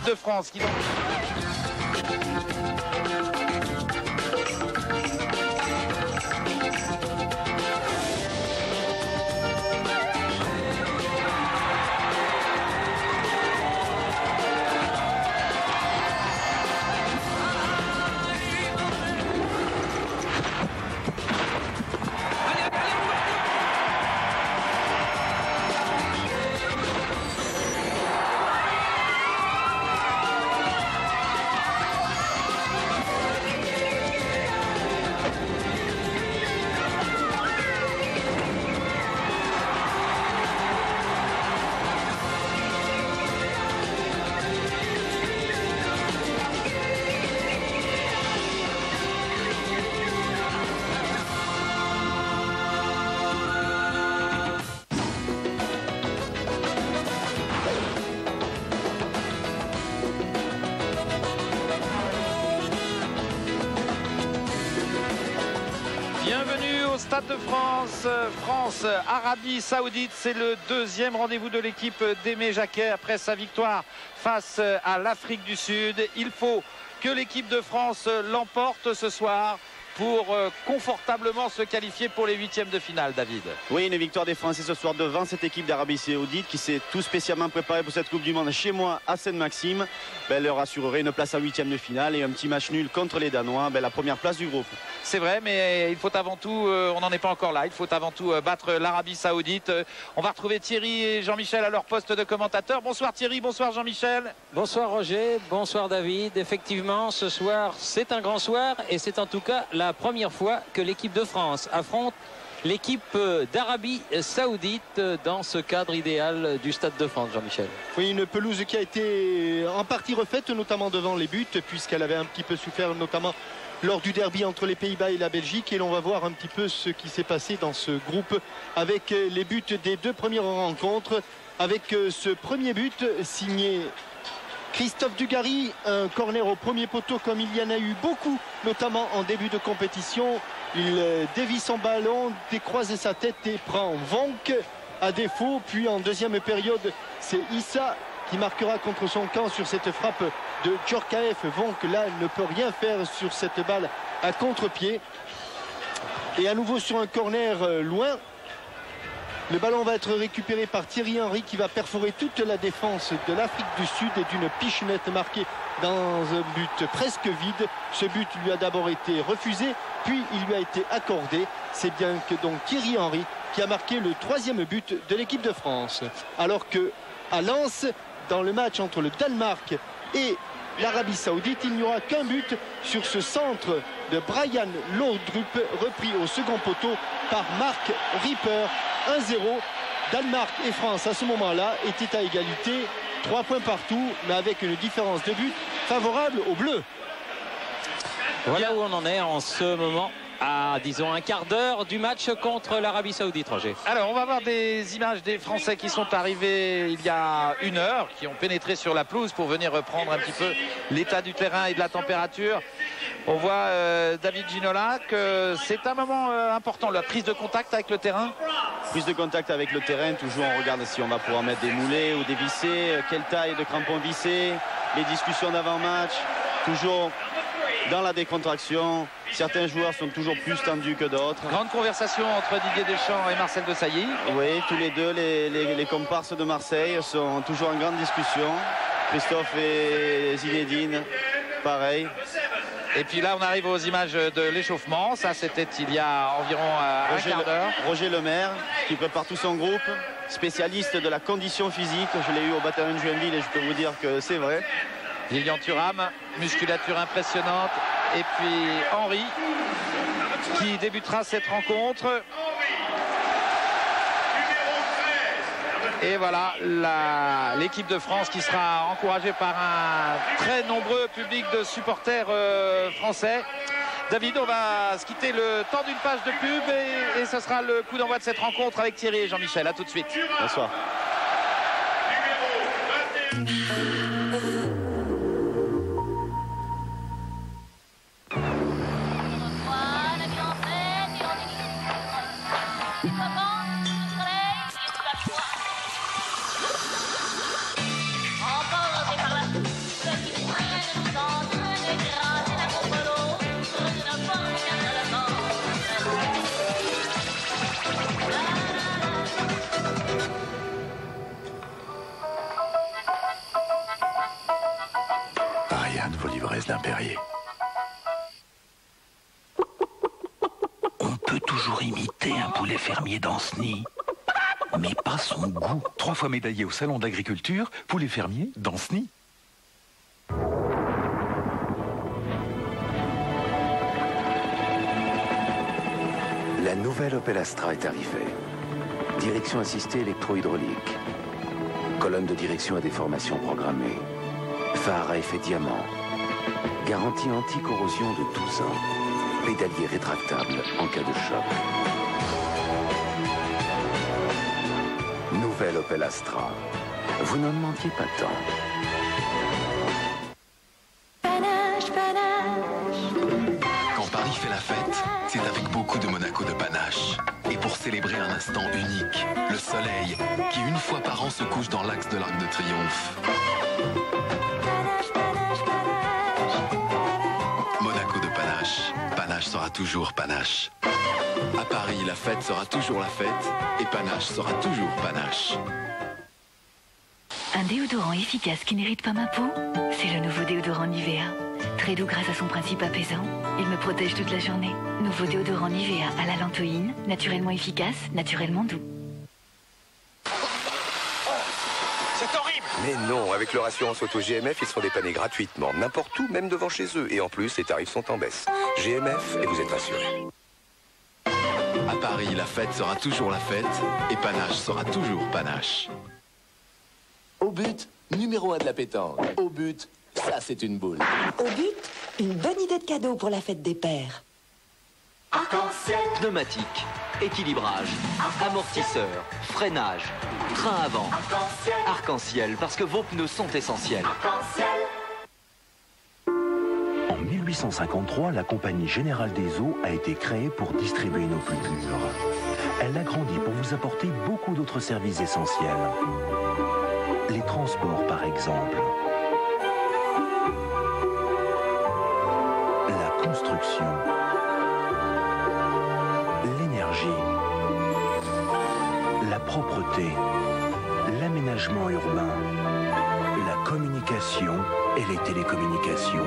l'équipe de France qui... Bienvenue au Stade de France, France-Arabie Saoudite. C'est le deuxième rendez-vous de l'équipe d'Aimé Jacquet après sa victoire face à l'Afrique du Sud. Il faut que l'équipe de France l'emporte ce soir pour confortablement se qualifier pour les huitièmes de finale, David. Oui, une victoire des Français ce soir devant cette équipe d'Arabie Saoudite qui s'est tout spécialement préparée pour cette Coupe du Monde chez moi à Sainte-Maxime. Elle leur assurerait une place en huitième de finale et un petit match nul contre les Danois, la première place du groupe. C'est vrai, mais il faut avant tout, on n'en est pas encore là, il faut avant tout battre l'Arabie Saoudite. On va retrouver Thierry et Jean-Michel à leur poste de commentateur. Bonsoir Thierry, bonsoir Jean-Michel. Bonsoir Roger, bonsoir David. Effectivement, ce soir, c'est un grand soir et c'est en tout cas la première fois que l'équipe de France affronte l'équipe d'Arabie Saoudite dans ce cadre idéal du Stade de France, Jean-Michel. Oui, une pelouse qui a été en partie refaite, notamment devant les buts, puisqu'elle avait un petit peu souffert, notamment lors du derby entre les Pays-Bas et la Belgique. Et l'on va voir un petit peu ce qui s'est passé dans ce groupe avec les buts des deux premières rencontres. Avec ce premier but signé Christophe Dugarry, un corner au premier poteau comme il y en a eu beaucoup, notamment en début de compétition. Il dévie son ballon, décroise sa tête et prend Vonk à défaut. Puis en deuxième période, c'est Issa qui marquera contre son camp sur cette frappe de Djorkaeff. Vonk là ne peut rien faire sur cette balle à contre-pied. Et à nouveau sur un corner loin. Le ballon va être récupéré par Thierry Henry qui va perforer toute la défense de l'Afrique du Sud et d'une pichenette marquée dans un but presque vide. Ce but lui a d'abord été refusé, puis il lui a été accordé. C'est bien que donc Thierry Henry qui a marqué le troisième but de l'équipe de France. Alors que à Lens, dans le match entre le Danemark et l'Arabie Saoudite, il n'y aura qu'un but sur ce centre de Brian Laudrup, repris au second poteau par Mark Ripper. 1-0. Danemark et France à ce moment-là étaient à égalité, 3 points partout, mais avec une différence de but favorable aux Bleus. Voilà où on en est en ce moment, à disons un quart d'heure du match contre l'Arabie Saoudite, Roger. Alors on va voir des images des Français qui sont arrivés il y a une heure, qui ont pénétré sur la pelouse pour venir reprendre un petit peu l'état du terrain et de la température. On voit David Ginola que c'est un moment important, la prise de contact avec le terrain. Prise de contact avec le terrain, toujours on regarde si on va pouvoir mettre des moulets ou des vissés, quelle taille de crampons vissés, les discussions d'avant-match, toujours dans la décontraction. Certains joueurs sont toujours plus tendus que d'autres. Grande conversation entre Didier Deschamps et Marcel Desailly. Oui, tous les deux, les comparses de Marseille sont toujours en grande discussion. Christophe et Zinedine, pareil. Et puis là, on arrive aux images de l'échauffement. Ça, c'était il y a environ un quart d'heure. Roger Lemaire, qui prépare tout son groupe, spécialiste de la condition physique. Je l'ai eu au bataillon de Joinville et je peux vous dire que c'est vrai. Lilian Thuram, musculature impressionnante. Et puis Henry, qui débutera cette rencontre. Et voilà l'équipe de France qui sera encouragée par un très nombreux public de supporters français. David, on va se quitter le temps d'une page de pub et ce sera le coup d'envoi de cette rencontre avec Thierry et Jean-Michel. A tout de suite. Bonsoir. Perrier. On peut toujours imiter un poulet fermier dans ce nid, mais pas son goût. 3 fois médaillé au salon d'agriculture, poulet fermier dans ce nid. La nouvelle Opel Astra est arrivée. Direction assistée électro-hydraulique. Colonne de direction à déformation programmée. Phare à effet diamant. Garantie anti-corrosion de 12 ans. Pédalier rétractable en cas de choc. Nouvelle Opel Astra. Vous n'en demandiez pas tant. Quand Paris fait la fête, c'est avec beaucoup de Monaco de panache. Et pour célébrer un instant unique, le soleil, qui une fois par an se couche dans l'axe de l'Arc de Triomphe. Monaco de panache. Panache sera toujours panache. À Paris, la fête sera toujours la fête. Et panache sera toujours panache. Un déodorant efficace qui n'irrite pas ma peau, c'est le nouveau déodorant Nivea. Très doux grâce à son principe apaisant, il me protège toute la journée. Nouveau déodorant Nivea à la lantoïne, naturellement efficace, naturellement doux. C'est horrible! Mais non, avec leur assurance auto GMF, ils sont dépannés gratuitement, n'importe où, même devant chez eux. Et en plus, les tarifs sont en baisse. GMF, et vous êtes rassurés. À Paris, la fête sera toujours la fête. Et panache sera toujours panache. Au but, numéro 1 de la pétanque. Au but, ça c'est une boule. Au but, une bonne idée de cadeau pour la fête des pères. Arc-en-ciel. Pneumatique, équilibrage, amortisseur, freinage, train avant. Arc-en-ciel, parce que vos pneus sont essentiels. En 1853, la Compagnie Générale des Eaux a été créée pour distribuer nos plus pures. Elle a grandi pour vous apporter beaucoup d'autres services essentiels. Les transports, par exemple. La construction. L'énergie. La propreté. L'aménagement urbain. La communication et les télécommunications.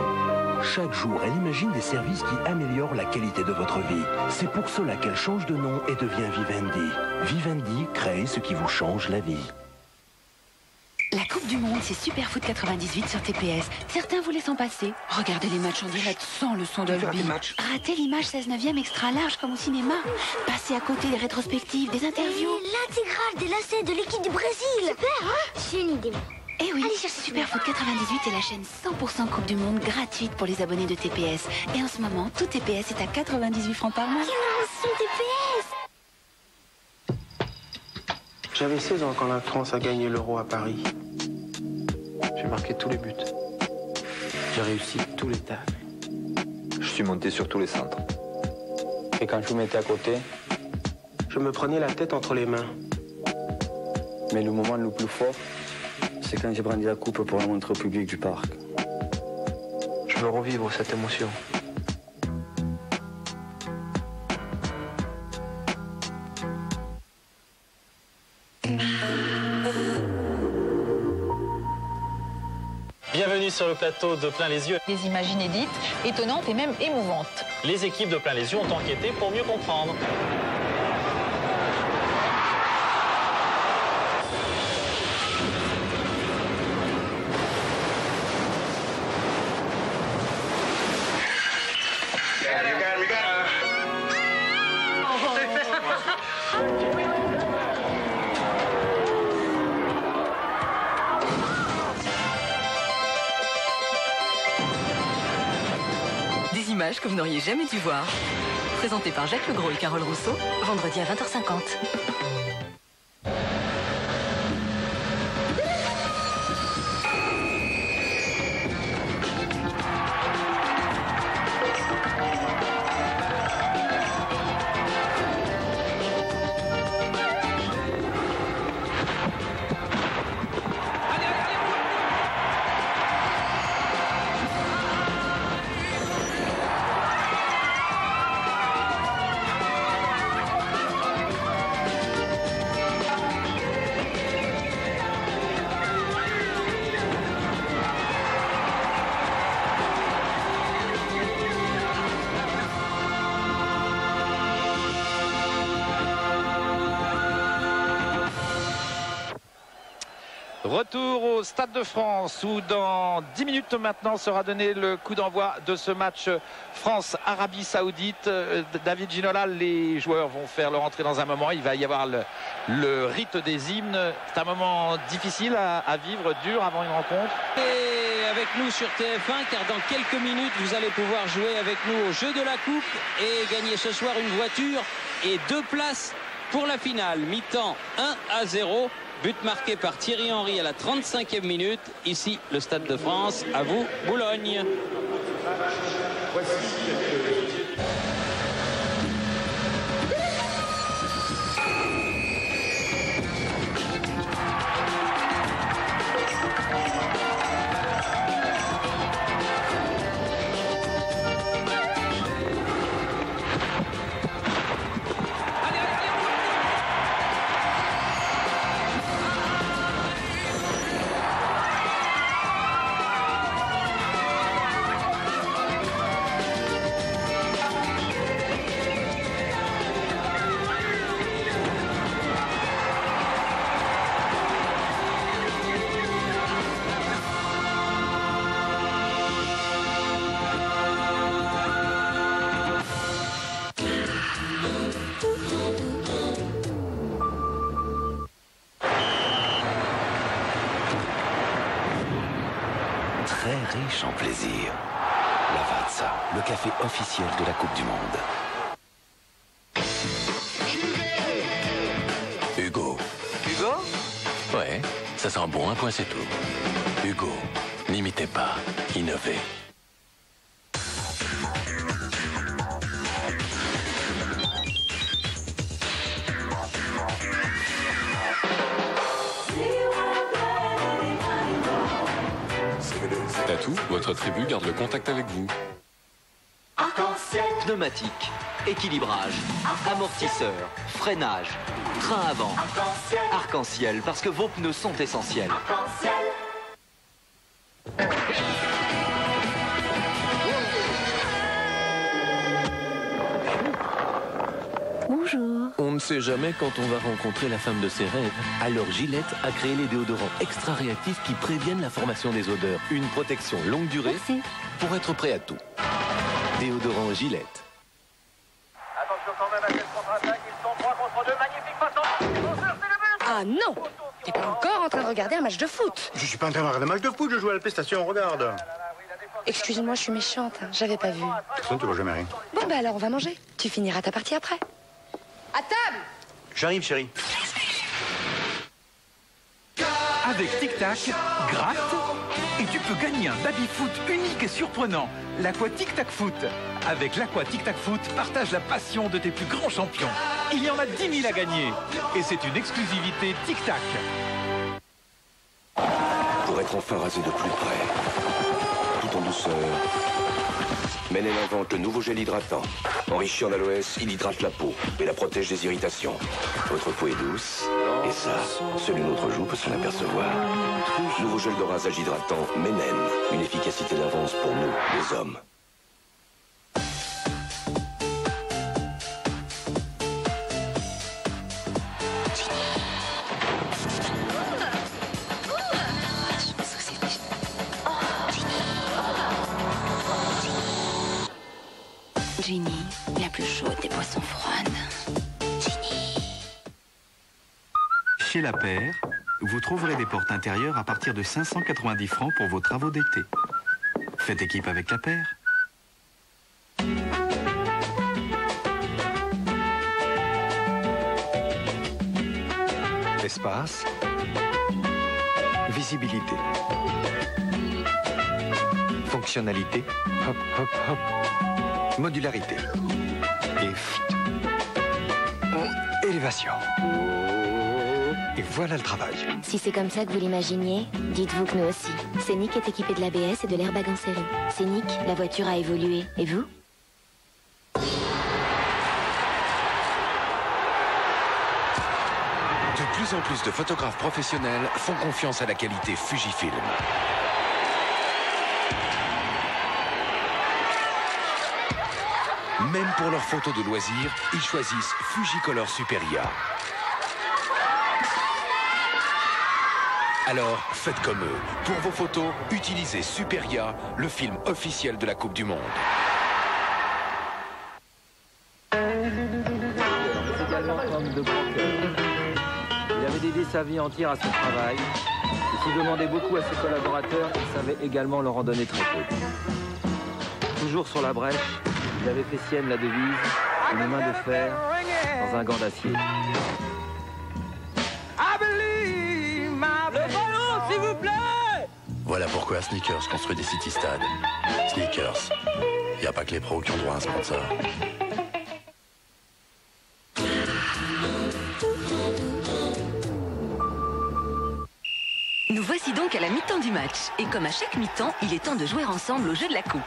Chaque jour, elle imagine des services qui améliorent la qualité de votre vie. C'est pour cela qu'elle change de nom et devient Vivendi. Vivendi crée ce qui vous change la vie. La Coupe du Monde, c'est Superfoot 98 sur TPS. Certains voulaient s'en passer. Regardez les matchs en direct sans le son Dolby. Ratez l'image 16/9 extra large comme au cinéma. Passez à côté des rétrospectives, des interviews. L'intégrale des lacets de l'équipe du Brésil. Super, hein? J'ai une idée. Eh oui, Superfoot 98 est la chaîne 100% Coupe du Monde gratuite pour les abonnés de TPS. Et en ce moment, tout TPS est à 98 francs par mois. Sur TPS. J'avais 16 ans quand la France a gagné l'Euro à Paris. J'ai marqué tous les buts. J'ai réussi tous les tacles. Je suis monté sur tous les centres. Et quand je vous mettais à côté, je me prenais la tête entre les mains. Mais le moment le plus fort, c'est quand j'ai brandi la coupe pour la montrer au public du parc. Je veux revivre cette émotion. Bienvenue sur le plateau de Plein les yeux. Des images inédites, étonnantes et même émouvantes. Les équipes de Plein les yeux ont enquêté pour mieux comprendre. Des images que vous n'auriez jamais dû voir. Présenté par Jacques Legros et Carole Rousseau, vendredi à 20h50. Retour au Stade de France où dans 10 minutes maintenant sera donné le coup d'envoi de ce match France-Arabie Saoudite. David Ginola, les joueurs vont faire leur entrée dans un moment. Il va y avoir le rite des hymnes. C'est un moment difficile à vivre, dur avant une rencontre. Et avec nous sur TF1 car dans quelques minutes vous allez pouvoir jouer avec nous au jeu de la coupe et gagner ce soir une voiture et 2 places pour la finale. Mi-temps 1-0. But marqué par Thierry Henry à la 35e minute. Ici, le Stade de France. À vous, Boulogne. Très riche en plaisir. Lavazza, le café officiel de la Coupe du Monde. Hugo. Hugo? Ouais, ça sent bon, un point c'est tout. Hugo, n'imitez pas, innovez. Tatou, votre tribu garde le contact avec vous. Pneumatique, équilibrage, amortisseur, freinage, train avant, arc-en-ciel, parce que vos pneus sont essentiels. Bonjour. On ne sait jamais quand on va rencontrer la femme de ses rêves. Alors Gillette a créé les déodorants extra réactifs qui préviennent la formation des odeurs. Une protection longue durée pour être prêt à tout. Déodorant Gillette. Attention quand même à cette contre-attaque, ils sont 3 contre 2, magnifique façon. Ah non! T'es pas encore en train de regarder un match de foot? Je suis pas en train de regarder un match de foot, je joue à la PlayStation, regarde. Excuse-moi, je suis méchante, hein. J'avais pas vu. De toute façon, tu vois jamais rien. Bon bah alors on va manger. Tu finiras ta partie après. À table! J'arrive, chérie. Avec Tic Tac, gratte et tu peux gagner un baby-foot unique et surprenant. L'Aqua Tic Tac Foot. Avec l'Aqua Tic Tac Foot, partage la passion de tes plus grands champions. Il y en a 10 000 à gagner. Et c'est une exclusivité Tic Tac. Pour être enfin rasé de plus près, tout en douceur, Menen invente le nouveau gel hydratant. Enrichi en aloès, il hydrate la peau et la protège des irritations. Votre peau est douce, et ça, seule une autre joue peut s'en apercevoir. Nouveau gel de rasage hydratant Menen, une efficacité d'avance pour nous, les hommes. Ginny, la plus chaude des boissons froides. Ginny. Chez La Paire, vous trouverez des portes intérieures à partir de 590 francs pour vos travaux d'été. Faites équipe avec La Paire. Espace. Visibilité. Fonctionnalité. Hop, hop, hop. Modularité. Et élévation. Et voilà le travail. Si c'est comme ça que vous l'imaginiez, dites-vous que nous aussi. Scénic est équipé de l'ABS et de l'airbag en série. Scénic, la voiture a évolué. Et vous? De plus en plus de photographes professionnels font confiance à la qualité Fujifilm. Même pour leurs photos de loisirs, ils choisissent Fujicolor Superia. Alors, faites comme eux. Pour vos photos, utilisez Superia, le film officiel de la Coupe du Monde. Également homme de grand cœur. Il avait dédié sa vie entière à son travail. Et s'il demandait beaucoup à ses collaborateurs, il savait également leur en donner très peu. Toujours sur la brèche, il avait fait sienne la devise « Une main de fer dans un gant d'acier ». Le ballon, s'il vous plaît! Voilà pourquoi Sneakers construit des city-stades. Sneakers. Il n'y a pas que les pros qui ont droit à un sponsor. Nous voici donc à la mi-temps du match. Et comme à chaque mi-temps, il est temps de jouer ensemble au jeu de la coupe.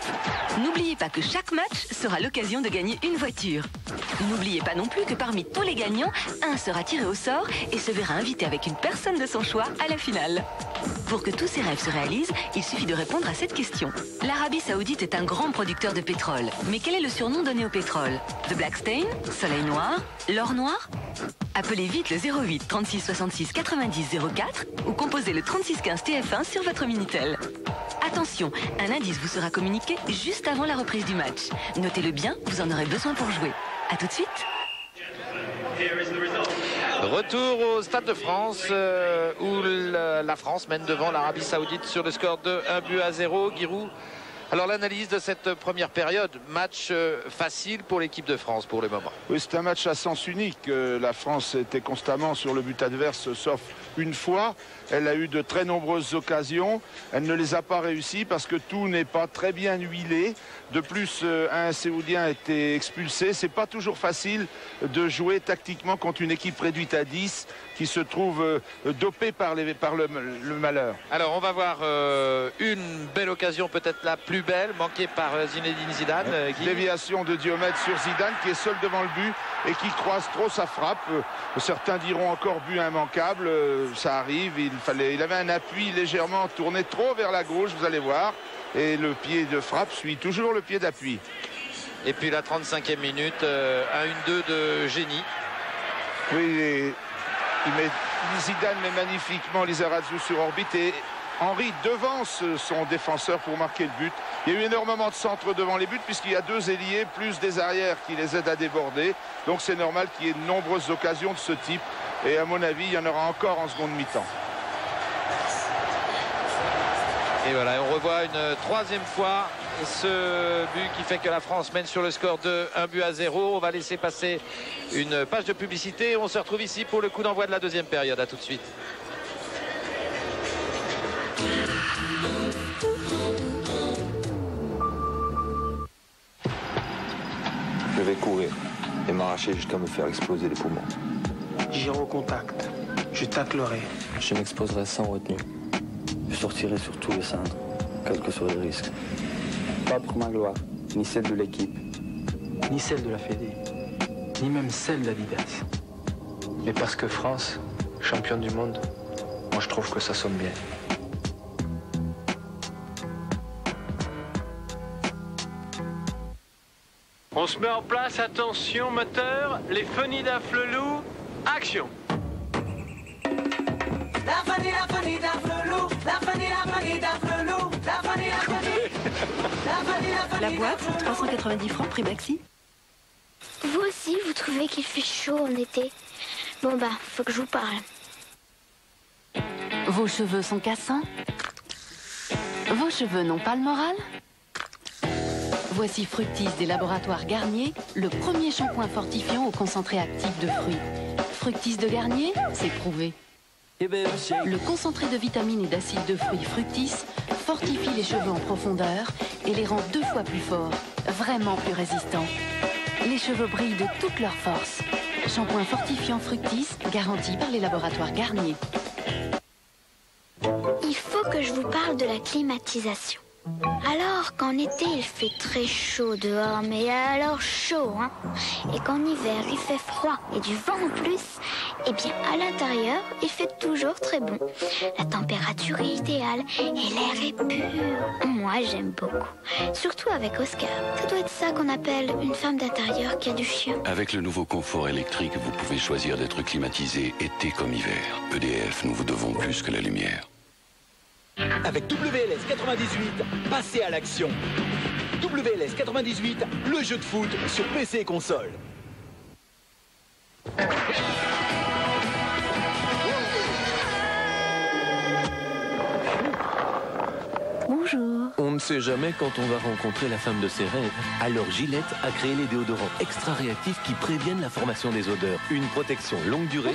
N'oubliez pas que chaque match sera l'occasion de gagner une voiture. N'oubliez pas non plus que parmi tous les gagnants, un sera tiré au sort et se verra invité avec une personne de son choix à la finale. Pour que tous ces rêves se réalisent, il suffit de répondre à cette question. L'Arabie Saoudite est un grand producteur de pétrole. Mais quel est le surnom donné au pétrole? The Black Stain? Soleil noir? L'or noir? Appelez vite le 08 36 66 90 04 ou composez le 36 15 TF1 sur votre Minitel. Attention, un indice vous sera communiqué juste avant la reprise du match. Notez-le bien, vous en aurez besoin pour jouer. A tout de suite. Retour au Stade de France où la France mène devant l'Arabie Saoudite sur le score de 1-0. Giroud, alors l'analyse de cette première période, match facile pour l'équipe de France pour le moment. Oui, c'est un match à sens unique. La France était constamment sur le but adverse, sauf une fois. Elle a eu de très nombreuses occasions. Elle ne les a pas réussies parce que tout n'est pas très bien huilé. De plus, un Saoudien a été expulsé. C'est pas toujours facile de jouer tactiquement contre une équipe réduite à 10 qui se trouve dopée par le malheur. Alors on va voir une belle occasion, peut-être la plus belle, manquée par Zinedine Zidane. Déviation de Diomède sur Zidane qui est seul devant le but et qui croise trop sa frappe. Certains diront encore but immanquable. Ça arrive. Il avait un appui légèrement tourné trop vers la gauche, vous allez voir. Et le pied de frappe suit toujours le pied d'appui. Et puis la 35e minute, un 1-2 de génie. Oui, Zidane met magnifiquement Lizarazu sur orbite et Henry devance son défenseur pour marquer le but. Il y a eu énormément de centres devant les buts puisqu'il y a deux ailiers plus des arrières qui les aident à déborder. Donc c'est normal qu'il y ait de nombreuses occasions de ce type. Et à mon avis, il y en aura encore en seconde mi-temps. Et voilà, on revoit une troisième fois ce but qui fait que la France mène sur le score de 1-0. On va laisser passer une page de publicité. On se retrouve ici pour le coup d'envoi de la deuxième période. À tout de suite. Je vais courir et m'arracher jusqu'à me faire exploser les poumons. J'irai au contact. Je taclerai. Je m'exposerai sans retenue. Je sortirai sur tous les cendres, quels que soient les risques. Pas pour ma gloire, ni celle de l'équipe. Ni celle de la Fédé, ni même celle d'Adidas. Mais parce que France, championne du monde, moi je trouve que ça sonne bien. On se met en place, attention moteur, les Funny d'Afflelou, action! La boîte, 390 francs, prix maxi. Vous aussi, vous trouvez qu'il fait chaud en été? Bon bah, faut que je vous parle. Vos cheveux sont cassants? Vos cheveux n'ont pas le moral? Voici Fructis des laboratoires Garnier, le premier shampoing fortifiant au concentré actif de fruits. Fructis de Garnier, c'est prouvé. Le concentré de vitamines et d'acides de fruits Fructis fortifie les cheveux en profondeur et les rend 2 fois plus forts, vraiment plus résistants. Les cheveux brillent de toute leur force. Shampoing fortifiant Fructis, garanti par les laboratoires Garnier. Il faut que je vous parle de la climatisation. Alors qu'en été il fait très chaud dehors, mais alors chaud, hein. Et qu'en hiver il fait froid et du vent en plus, eh bien à l'intérieur il fait toujours très bon. La température est idéale et l'air est pur. Moi j'aime beaucoup, surtout avec Oscar. Ça doit être ça qu'on appelle une femme d'intérieur qui a du chien. Avec le nouveau confort électrique, vous pouvez choisir d'être climatisé été comme hiver. EDF, nous vous devons plus que la lumière. Avec WLS 98, passez à l'action. WLS 98, le jeu de foot sur PC et console. Bonjour. On ne sait jamais quand on va rencontrer la femme de ses rêves. Alors Gillette a créé les déodorants extra réactifs qui préviennent la formation des odeurs. Une protection longue durée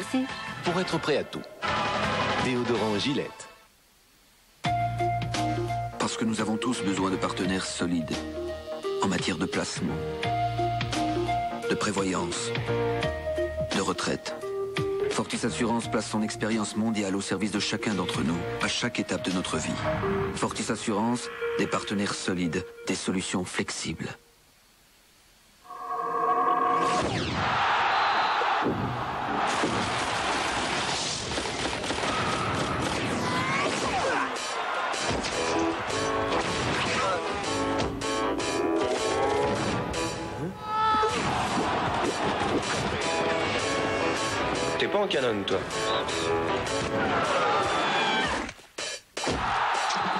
pour être prêt à tout. Déodorant Gillette. Parce que nous avons tous besoin de partenaires solides en matière de placement, de prévoyance, de retraite. Fortis Assurance place son expérience mondiale au service de chacun d'entre nous, à chaque étape de notre vie. Fortis Assurance, des partenaires solides, des solutions flexibles. T'es pas en Canon, toi?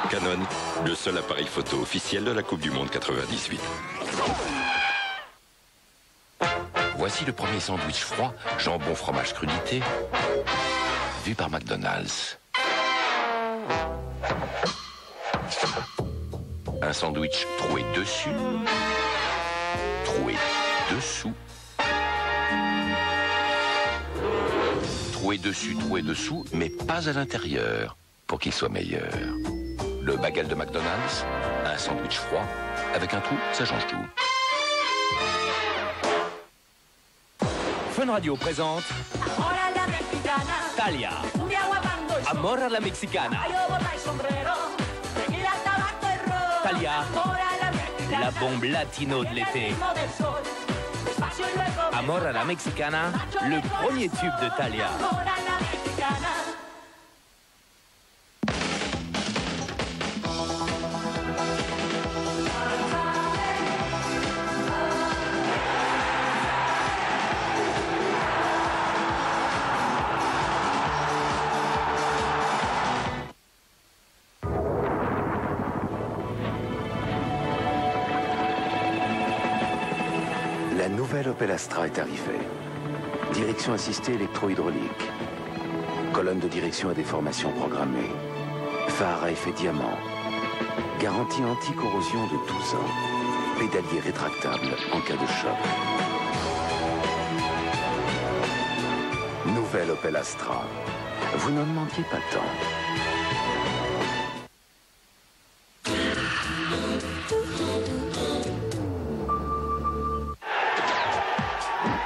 Canon, le seul appareil photo officiel de la Coupe du Monde 98. Voici le premier sandwich froid, jambon fromage crudité, vu par McDonald's. Un sandwich troué dessus, troué dessous, troué dessus, troué dessous, mais pas à l'intérieur, pour qu'il soit meilleur. Le bagel de McDonald's, un sandwich froid, avec un trou, ça change tout. Fun Radio présente Thalia, Amor a la Mexicana. Thalia, la bombe latino de l'été. Amor a la Mexicana, le premier tube de Thalia. La nouvelle Opel Astra est arrivée. Direction assistée électro-hydraulique. Colonne de direction à déformation programmée. Phare à effet diamant. Garantie anti-corrosion de 12 ans. Pédalier rétractable en cas de choc. Nouvelle Opel Astra. Vous n'en demandiez pas tant.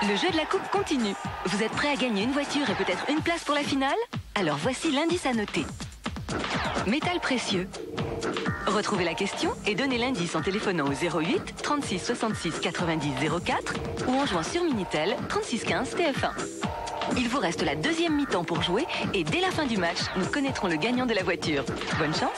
Le jeu de la coupe continue. Vous êtes prêt à gagner une voiture et peut-être une place pour la finale? Alors voici l'indice à noter. Métal précieux. Retrouvez la question et donnez l'indice en téléphonant au 08 36 66 90 04 ou en jouant sur Minitel 36 15 TF1. Il vous reste la deuxième mi-temps pour jouer et dès la fin du match, nous connaîtrons le gagnant de la voiture. Bonne chance!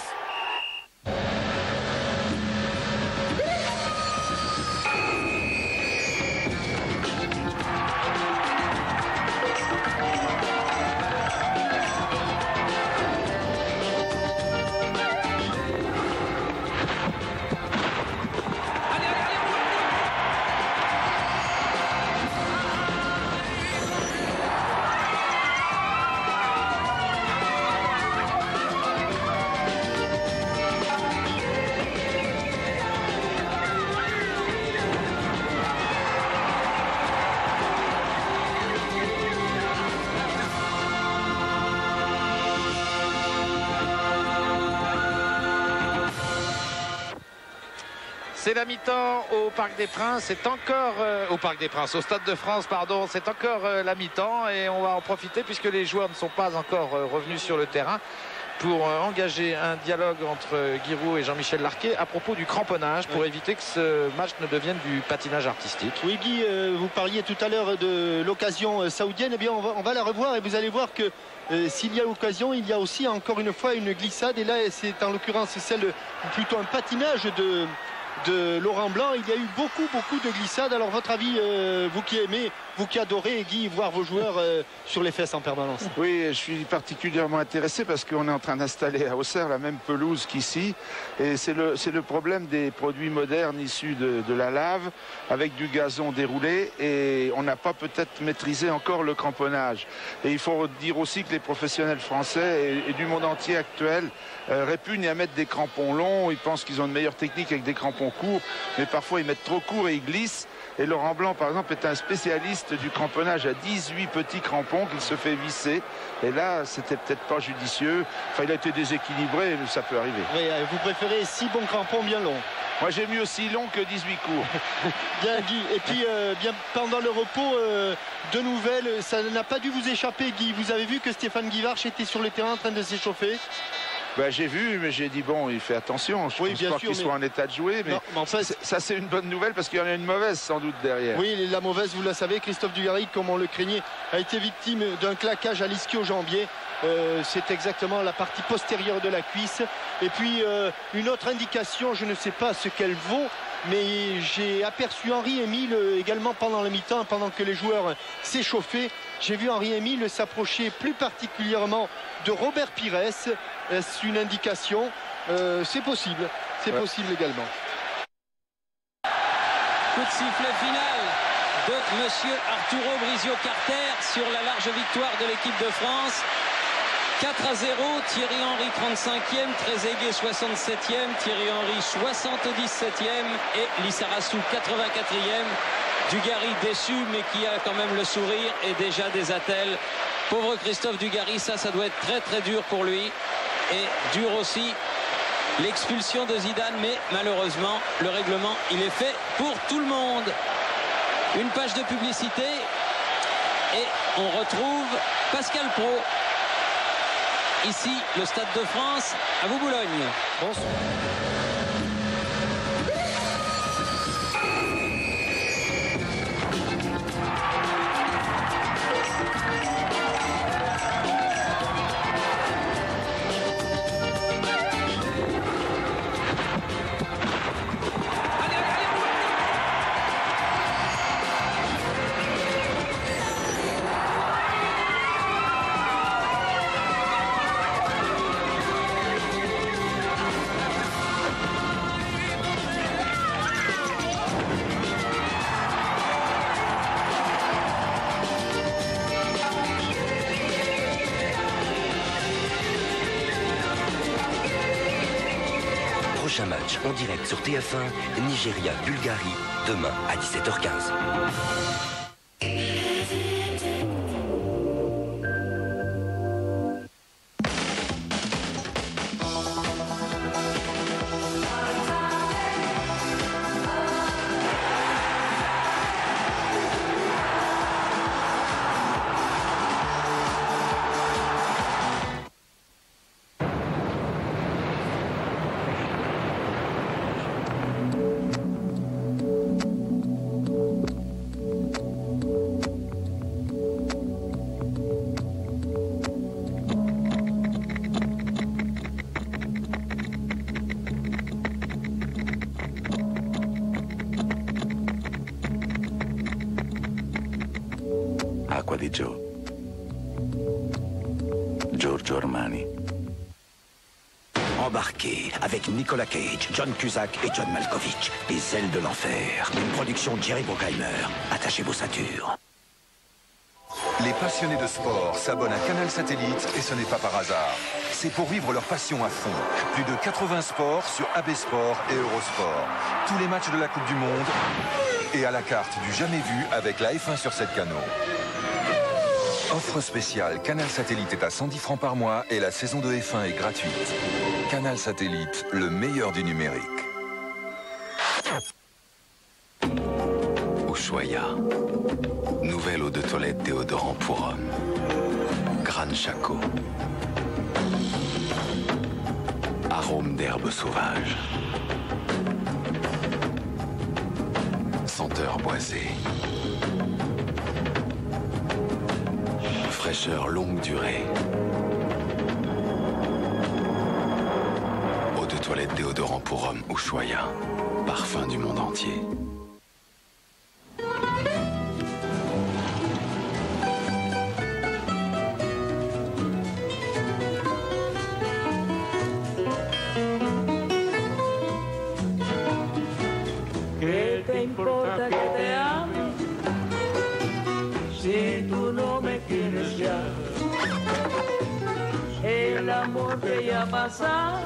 C'est la mi-temps au Parc des Princes, c'est encore au Stade de France, pardon, c'est encore la mi-temps et on va en profiter puisque les joueurs ne sont pas encore revenus sur le terrain pour engager un dialogue entre Giroud et Jean-Michel Larquet à propos du cramponnage pour éviter que ce match ne devienne du patinage artistique. Oui Guy, vous parliez tout à l'heure de l'occasion saoudienne. Eh bien on va la revoir et vous allez voir que s'il y a occasion, il y a aussi encore une fois une glissade. Et là c'est en l'occurrence celle, plutôt un patinage de Laurent Blanc. Il y a eu beaucoup de glissades. Alors votre avis, vous qui aimez, vous qui adorez Guy, voir vos joueurs sur les fesses en permanence? Oui, je suis particulièrement intéressé parce qu'on est en train d'installer à Auxerre la même pelouse qu'ici, et c'est le problème des produits modernes issus de la lave avec du gazon déroulé, et on n'a pas peut-être maîtrisé encore le cramponnage. Et il faut dire aussi que les professionnels français et du monde entier actuel répugnent à mettre des crampons longs. Ils pensent qu'ils ont une meilleure technique avec des crampons courts, mais parfois ils mettent trop court et ils glissent. Et Laurent Blanc, par exemple, est un spécialiste du cramponnage à 18 petits crampons qu'il se fait visser. Et là, c'était peut-être pas judicieux. Enfin, il a été déséquilibré, mais ça peut arriver. Oui, vous préférez 6 bons crampons bien longs? Moi, j'ai mieux 6 longs que 18 courts. Bien, Guy. Et puis, bien pendant le repos, de nouvelles, ça n'a pas dû vous échapper, Guy. Vous avez vu que Stéphane Guivarch était sur le terrain en train de s'échauffer? Ben, j'ai vu, mais j'ai dit bon, il fait attention. Je pense pas qu'il soit en état de jouer, mais en fait, ça c'est une bonne nouvelle parce qu'il y en a une mauvaise sans doute derrière. Oui, la mauvaise, vous la savez, Christophe Dugarry, comme on le craignait, a été victime d'un claquage à l'ischio-jambier. C'est exactement la partie postérieure de la cuisse. Et puis une autre indication, je ne sais pas ce qu'elle vaut, mais j'ai aperçu Henri-Émile également pendant le mi-temps, pendant que les joueurs s'échauffaient. J'ai vu Henri-Émile s'approcher plus particulièrement de Robert Pires. Est-ce une indication? C'est possible, c'est possible également. Coup de sifflet final de monsieur Arturo Brizio-Carter sur la large victoire de l'équipe de France. 4-0, Thierry Henry 35e, Trezeguet 67e, Thierry Henry 77e et Lissarassou 84e. Dugarry déçu mais qui a quand même le sourire et déjà des attelles. Pauvre Christophe Dugarry, ça doit être très dur pour lui. Et dur aussi l'expulsion de Zidane, mais malheureusement le règlement il est fait pour tout le monde. Une page de publicité et on retrouve Pascal Pro. Ici, le Stade de France, à vous Boulogne. Bonsoir. Prochain match en direct sur TF1, Nigeria-Bulgarie, demain à 17h15. Acqua di Joe. Giorgio Armani. Embarqué avec Nicolas Cage, John Cusack et John Malkovich. Les ailes de l'enfer. Une production Jerry Bruckheimer. Attachez vos ceintures. Les passionnés de sport s'abonnent à Canal Satellite et ce n'est pas par hasard. C'est pour vivre leur passion à fond. Plus de 80 sports sur AB Sport et Eurosport. Tous les matchs de la Coupe du Monde et à la carte du jamais vu avec la F1 sur 7 canaux. Offre spéciale, Canal Satellite est à 110 francs par mois et la saison de F1 est gratuite. Canal Satellite, le meilleur du numérique. Ushuaïa. Nouvelle eau de toilette déodorant pour hommes. Gran Chaco. arôme d'herbes sauvages. Senteur boisée. Fraîcheur longue durée. Eau de toilette déodorant pour hommes Ushuaïa. Parfum du monde entier. ¿Qué te importa que te ame si tú no me quieres ya? El amor que ya pasado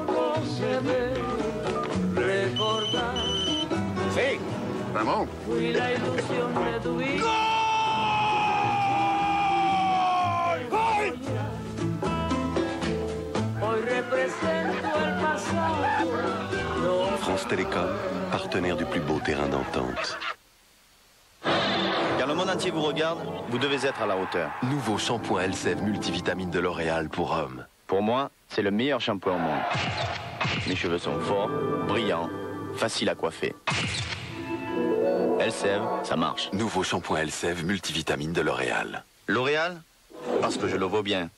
no se ve recordar. Sí, Ramón. Fui la ilusión de tu vida. Hoy represento el pasado. France Télécom, partenaire du plus beau terrain d'entente. Car le monde entier vous regarde, vous devez être à la hauteur. Nouveau shampoing Elseve multivitamine de L'Oréal pour hommes. Pour moi, c'est le meilleur shampoing au monde. Mes cheveux sont forts, brillants, faciles à coiffer. Elseve, ça marche. Nouveau shampoing Elseve multivitamine de L'Oréal. L'Oréal, parce que je le vaux bien.